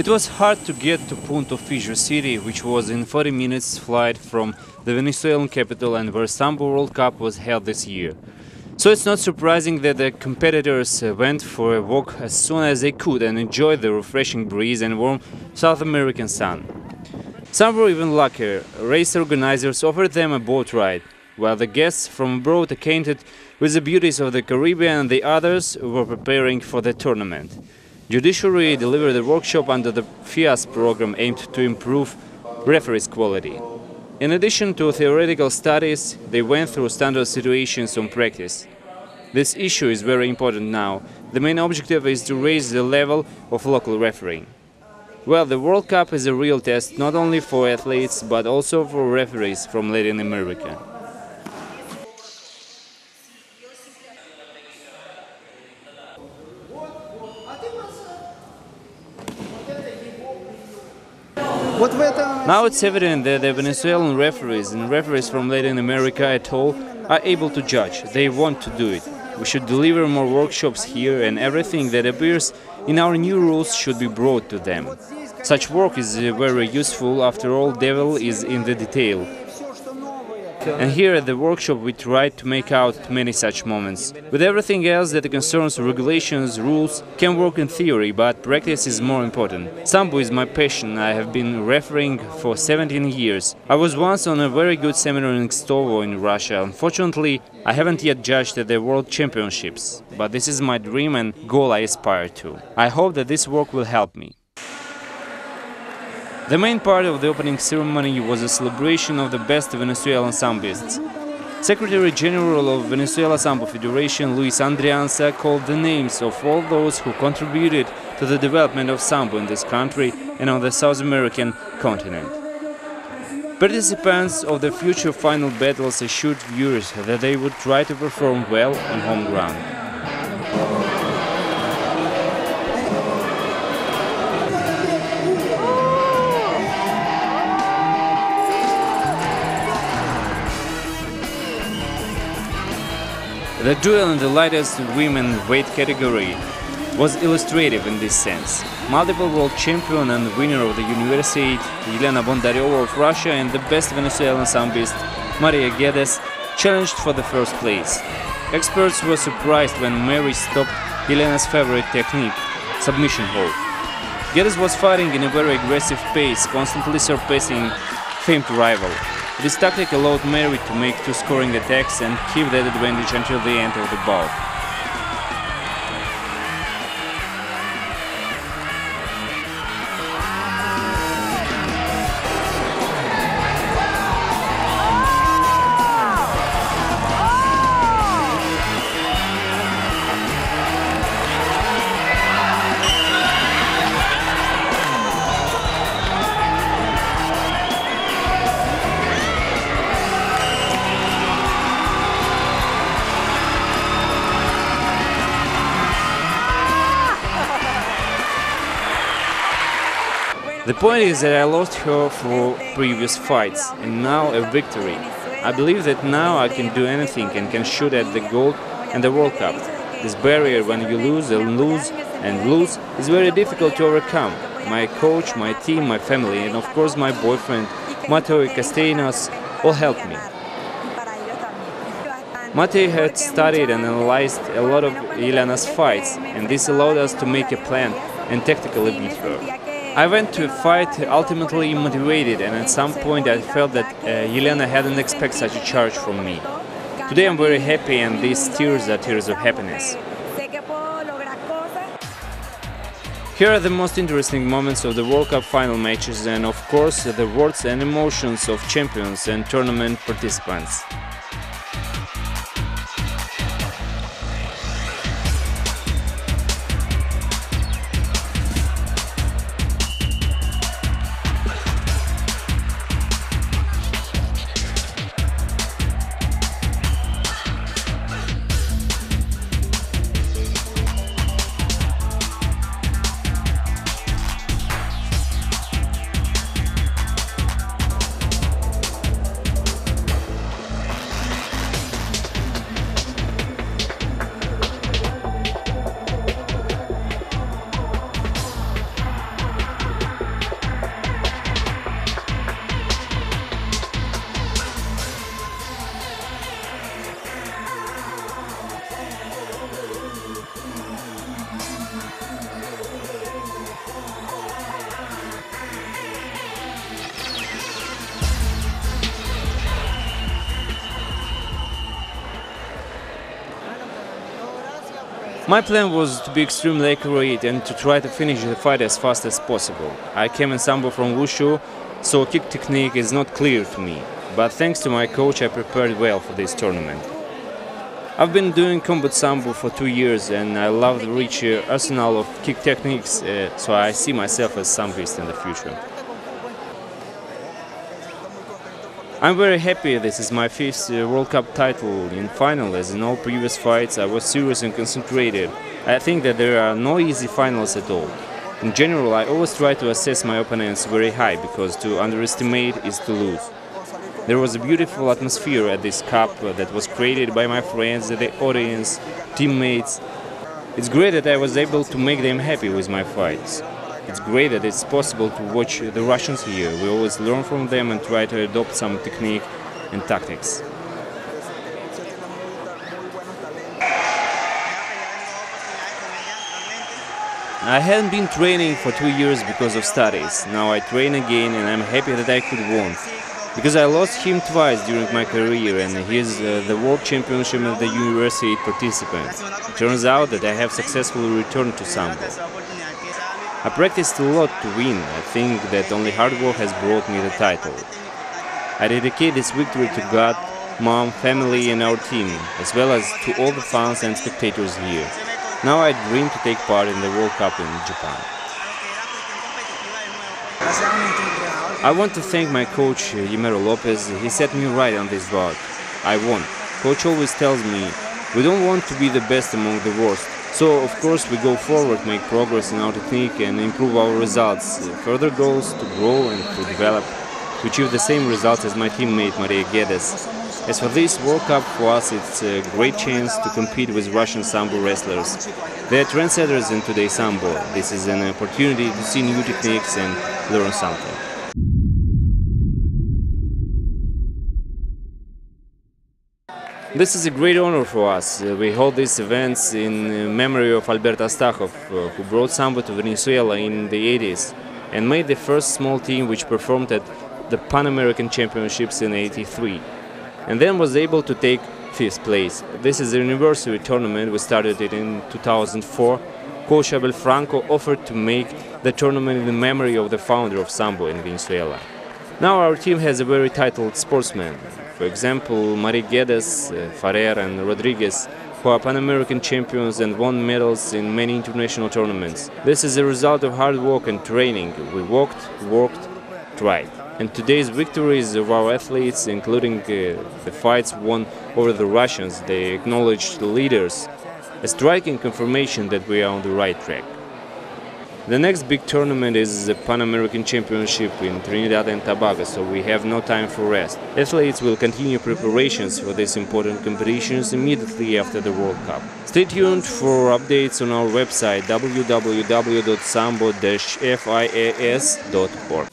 It was hard to get to Punto Fijo city, which was in 40 minutes flight from the Venezuelan capital and where Sambo World Cup was held this year. So it's not surprising that the competitors went for a walk as soon as they could and enjoyed the refreshing breeze and warm South American sun. Some were even luckier. Race organizers offered them a boat ride, while the guests from abroad acquainted with the beauties of the Caribbean and the others were preparing for the tournament. Judiciary delivered a workshop under the FIAS program aimed to improve referees' quality. In addition to theoretical studies, they went through standard situations on practice. This issue is very important now. The main objective is to raise the level of local refereeing. Well, the World Cup is a real test not only for athletes but also for referees from Latin America. Now it's evident that the Venezuelan referees and referees from Latin America at all are able to judge. They want to do it. We should deliver more workshops here, and everything that appears in our new rules should be brought to them. Such work is very useful. After all, devil is in the detail. And here at the workshop we tried to make out many such moments. With everything else that concerns regulations, rules can work in theory, but practice is more important. Sambo is my passion. I have been refereeing for 17 years. I was once on a very good seminar in Astakhov in Russia. Unfortunately, I haven't yet judged at the World Championships, but this is my dream and goal I aspire to. I hope that this work will help me. The main part of the opening ceremony was a celebration of the best Venezuelan sambists. Secretary General of Venezuela Sambo Federation, Luis Andrianza, called the names of all those who contributed to the development of Sambo in this country and on the South American continent. Participants of the future final battles assured viewers that they would try to perform well on home ground. The duel in the lightest women weight category was illustrative in this sense. Multiple world champion and winner of the Universiade, Elena Bondaryova of Russia, and the best Venezuelan sambist, Maria Guedes, challenged for the first place. Experts were surprised when Mary stopped Elena's favorite technique, submission hold. Guedes was fighting in a very aggressive pace, constantly surpassing famed rival. This tactic allowed Mary to make two scoring attacks and keep that advantage until the end of the bout. The point is that I lost her for previous fights, and now a victory. I believe that now I can do anything and can shoot at the gold and the World Cup. This barrier when you lose and lose and lose is very difficult to overcome. My coach, my team, my family, and of course my boyfriend, Mateo Castellanos, all helped me. Mateo had studied and analyzed a lot of Elena's fights, and this allowed us to make a plan and tactically beat her. I went to a fight ultimately motivated, and at some point I felt that Elena hadn't expected such a charge from me. Today I'm very happy, and these tears are tears of happiness. Here are the most interesting moments of the World Cup final matches and of course the words and emotions of champions and tournament participants. My plan was to be extremely accurate and to try to finish the fight as fast as possible. I came in Sambo from Wushu, so kick technique is not clear to me. But thanks to my coach, I prepared well for this tournament. I've been doing combat Sambo for 2 years and I love the rich arsenal of kick techniques, so I see myself as Samboist in the future. I'm very happy this is my 5th World Cup title in final, as in all previous fights I was serious and concentrated. I think that there are no easy finals at all. In general, I always try to assess my opponents very high, because to underestimate is to lose. There was a beautiful atmosphere at this cup that was created by my friends, the audience, teammates. It's great that I was able to make them happy with my fights. It's great that it's possible to watch the Russians here. We always learn from them and try to adopt some technique and tactics. I hadn't been training for 2 years because of studies. Now I train again and I'm happy that I could win. Because I lost him twice during my career and he is the World Championship of the University participant. It turns out that I have successfully returned to Sambo. I practiced a lot to win. I think that only hard work has brought me the title. I dedicate this victory to God, Mom, family and our team, as well as to all the fans and spectators here. Now I dream to take part in the World Cup in Japan. I want to thank my coach, Yimero Lopez. He set me right on this bout. I won. Coach always tells me, we don't want to be the best among the worst. So, of course, we go forward, make progress in our technique and improve our results. Further goals to grow and to develop, to achieve the same results as my teammate Maria Guedes. As for this World Cup, for us it's a great chance to compete with Russian Sambo wrestlers. They are trendsetters in today's Sambo. This is an opportunity to see new techniques and learn something. This is a great honor for us. We hold these events in memory of Albert Astakhov, who brought Sambo to Venezuela in the 80s and made the first small team which performed at the Pan American Championships in '83, and then was able to take 5th place. This is the anniversary tournament. We started it in 2004. Coach Abel Franco offered to make the tournament in the memory of the founder of Sambo in Venezuela. Now our team has a very titled sportsman. For example, Maria Guedes, Ferrer and Rodriguez, who are Pan-American champions and won medals in many international tournaments. This is a result of hard work and training. We worked, tried. And today's victories of our athletes, including the fights won over the Russians, they acknowledged the leaders, a striking confirmation that we are on the right track. The next big tournament is the Pan American Championship in Trinidad and Tobago, so we have no time for rest. Athletes will continue preparations for these important competitions immediately after the World Cup. Stay tuned for updates on our website www.sambo-fias.org.